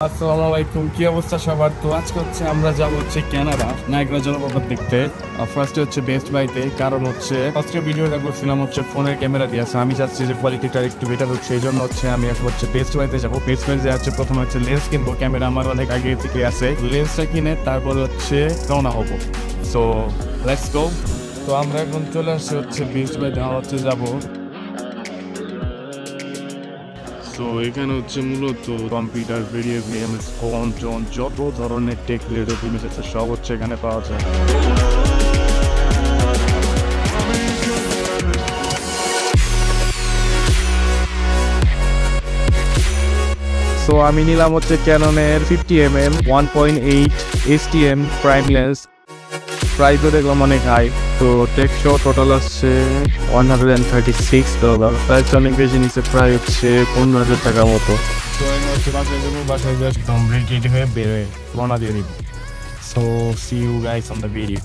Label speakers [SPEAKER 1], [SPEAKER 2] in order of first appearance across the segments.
[SPEAKER 1] আসসালামু আলাইকুম, কি অবস্থা সবার? তো আজকে হচ্ছে আমরা যাব হচ্ছে কানাডা নায়াগ্রা জলপ্রপাত দেখতে। ফার্স্টে হচ্ছে বেস্ট বাইতে, কারণ হচ্ছে ফার্স্টে ভিডিওটা করছিলাম হচ্ছে ফোনের ক্যামেরা দিয়ে আছে। আমি চাচ্ছি যে কোয়ালিটিটা একটু বেটার হোক, সেই জন্য হচ্ছে আমি এখন হচ্ছে বেস্ট বাইতে যাবো। বেস্ট বাইতে হচ্ছে প্রথমে হচ্ছে লেন্স কিনবো, ক্যামেরা আমার অনেক আগে থেকে আছে, লেন্সটা কিনে তারপরে হচ্ছে রওনা হবো। So let's go. তো আমরা এখন চলে আসছি হচ্ছে বেস্ট বাইতে, আমরা হচ্ছে যাবো। তো এখানে হচ্ছে মূলত computer, video games, phone tone যত ধরনের টেক রিলেটেড জিনিস আছে সব হচ্ছে এখানে পাওয়া যায়। সো আমি নিলাম হচ্ছে ক্যাননের 50mm 1.8 STM প্রাইম লেন্স। প্রাইসও দেখলাম অনেক হাই। তো টেকশো টোটাল আসছে $136। প্রাইস অনেক বেশি নিচ্ছে, প্রায় হচ্ছে 15,000 টাকার মতো। তো আমি হচ্ছে বাসায় যাবো, বাসায় জাস্ট রেডি হয়ে বের হয়ে রওনা দিয়ে দিব। So see you guys on the video.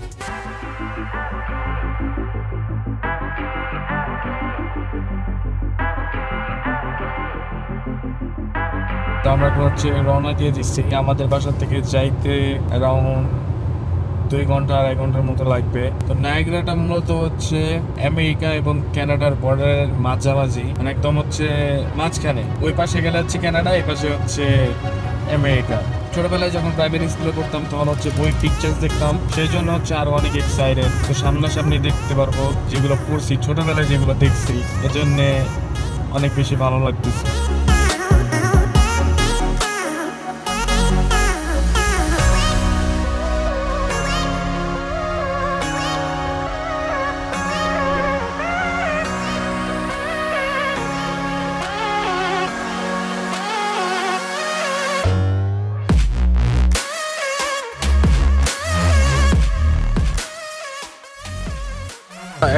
[SPEAKER 1] তো আমরা হচ্ছে রওনা দিয়ে দিচ্ছি। আমাদের বাসা থেকে যাইতে অ্যারাউন্ড 2 ঘন্টা 2.5 ঘন্টার মতো লাগবে। তো নায়াগ্রাটা মূলত হচ্ছে আমেরিকা এবং কানাডার বর্ডারের মাঝামাঝি, মানে একদম হচ্ছে মাঝখানে। ওই পাশে গেলে হচ্ছে কানাডা, এই পাশে হচ্ছে আমেরিকা। ছোটবেলায় যখন প্রাইমারি স্কুলে পড়তাম তখন হচ্ছে বই পিকচার্স দেখতাম, সেই জন্য হচ্ছে আরো অনেক এক্সাইটেড। তো সামনাসামনি দেখতে পারবো যেগুলো পড়ছি ছোটবেলায়, যেগুলো দেখছি, এজন্য অনেক বেশি ভালো লাগতেছে।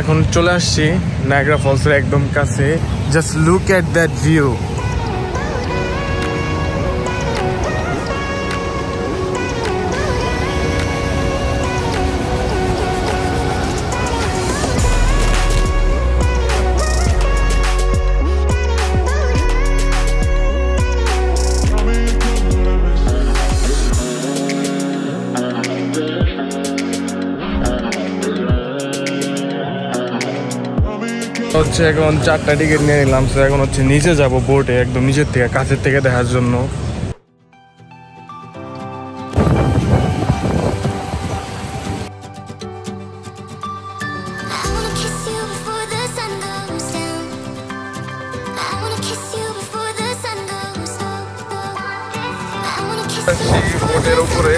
[SPEAKER 1] এখন চলে আসছি নায়াগ্রা ফলসের একদম কাছে। Just look at that view. হচ্ছে এখন 4টা টিকিট নিয়ে নিলাম। তো এখন হচ্ছে নিচে যাব বোটে, একদম নিচের থেকে কাছের থেকে দেখার জন্য। বোটের উপরে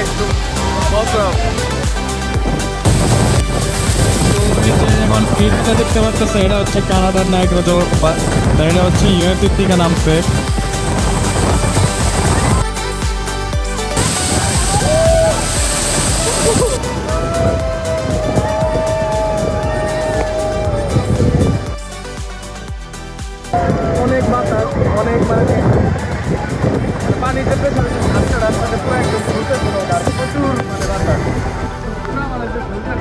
[SPEAKER 1] একদম awesome। যেমন ফিল্ডটা দেখতে পাচ্ছেন, এটা হচ্ছে কানাডার নায়াগ্রা জলপ্রপাত। এটা হচ্ছে ইউএসএ থেকে নামছে। অনেক বাতাস, অনেক মানে পানিতে রাস্তাতে পুরো একদম ঘুরতেছে, আর প্রচুর মানে বাতাস, পুরো মানে ঘুরতেছে।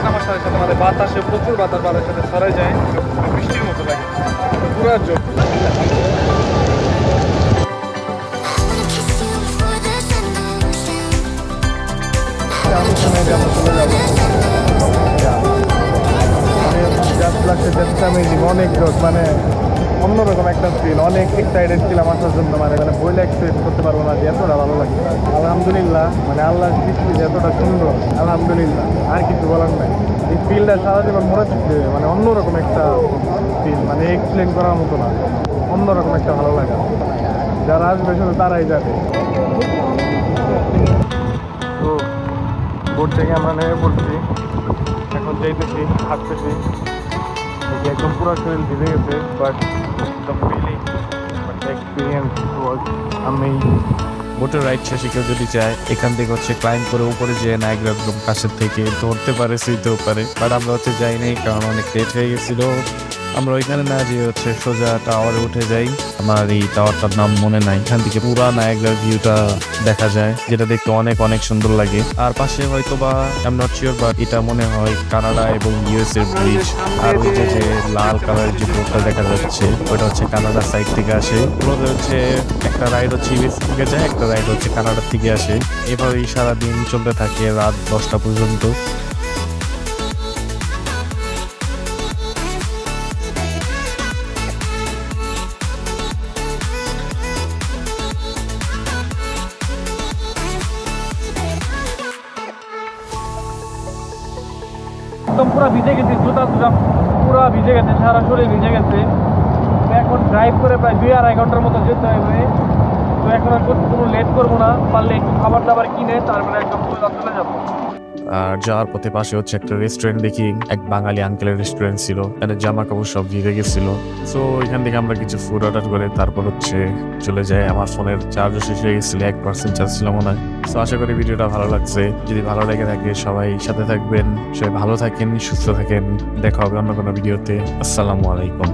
[SPEAKER 1] আমার সাথে সাথে মানে বাতাসে প্রচুর বাতাস, বাতাসের সাথে সরাই যায়, বৃষ্টির মতো লাগে পুরো যোগ। অনেক মানে অন্যরকম একটা ফিল, অনেক এক্সাইটেড ছিলাম আসার জন্য। মানে বইলে এক্সপ্রেস করতে পারবো না যে এতটা ভালো লাগছে। আলহামদুলিল্লাহ, মানে আল্লাহর সৃষ্টি যে এতটা সুন্দর, আলহামদুলিল্লাহ, আর কিছু বলার নাই। এই ফিলটা সারা জীবন মনে থাকবে, মানে অন্যরকম একটা ফিল, মানে এক্সপ্লেন করার মতো না, অন্যরকম একটা ভালো লাগা। যারা আসবে শুধু তারাই যাবে। তো বোট থেকে আমরা নেমে পড়ছি, এখন যাইতেছি, হাঁটতেছি। একদম পুরো শরীর ভিজে গেছে, but the feeling, but the experience was amazing. বোটের রাইড শেষে কেউ যদি যায় এখান থেকে হচ্ছে ক্লাইম্ব করে উপরে যেয়ে নায়াগ্রা একদম কাছের থেকে ধরতে পারে, শুইতেও পারে। বাট আমরা হচ্ছে যাই নাই, কারণ অনেক লেট হয়ে গেছিল। আমরা ওইখানে না যে হচ্ছে সোজা টাওয়ারে উঠে যাই। আমার এই টাওয়ারটার নাম মনে নাই। এখান থেকে পুরা নায়াগ্রার ভিউটা দেখা যায়, যেটা দেখতে অনেক অনেক সুন্দর লাগে। আর পাশে হয়তো বা I am not sure, but এটা মনে হয় কানাডা এবং ইউএস এর ব্রিজ। আর ওই যে লাল কালারের যে বোটটা দেখা যাচ্ছে ওটা হচ্ছে কানাডা সাইড থেকে আসে। ওদের হচ্ছে একটা রাইড হচ্ছে ইউএস থেকে যায়, একটা রাইড হচ্ছে কানাডার থেকে আসে। এভাবেই সারাদিন চলতে থাকে রাত 10টা পর্যন্ত।
[SPEAKER 2] একদম পুরো ভিজে গেছে, জুতা পুরো ভিজে গেছে, সারা শরীর ভিজে গেছে। তো এখন ড্রাইভ করে প্রায় 2-2.5 ঘন্টার মতো যেতে হবে। তো এখন আর কোনো লেট করবো না, পারলে একটু খাবার দাবার কিনে তারপরে একদম চলে যাবো।
[SPEAKER 1] আর যাওয়ার পথে পাশে হচ্ছে একটা রেস্টুরেন্ট দেখি, এক বাঙালি আঙ্কেলের রেস্টুরেন্ট ছিল, এখানে জামা কাপড় সব ভিজে গেছিল। সো এখান থেকে আমরা কিছু ফুড অর্ডার করে তারপর হচ্ছে চলে যাই। আমার ফোনের চার্জও শেষ হয়ে গেছিল, 1% চার্জ ছিল মনে হয়। সো আশা করি ভিডিওটা ভালো লাগছে। যদি ভালো লেগে থাকে সবাই সাথে থাকবেন, সবাই ভালো থাকেন, সুস্থ থাকেন। দেখা হবে অন্য কোনো ভিডিওতে। আসসালামু আলাইকুম।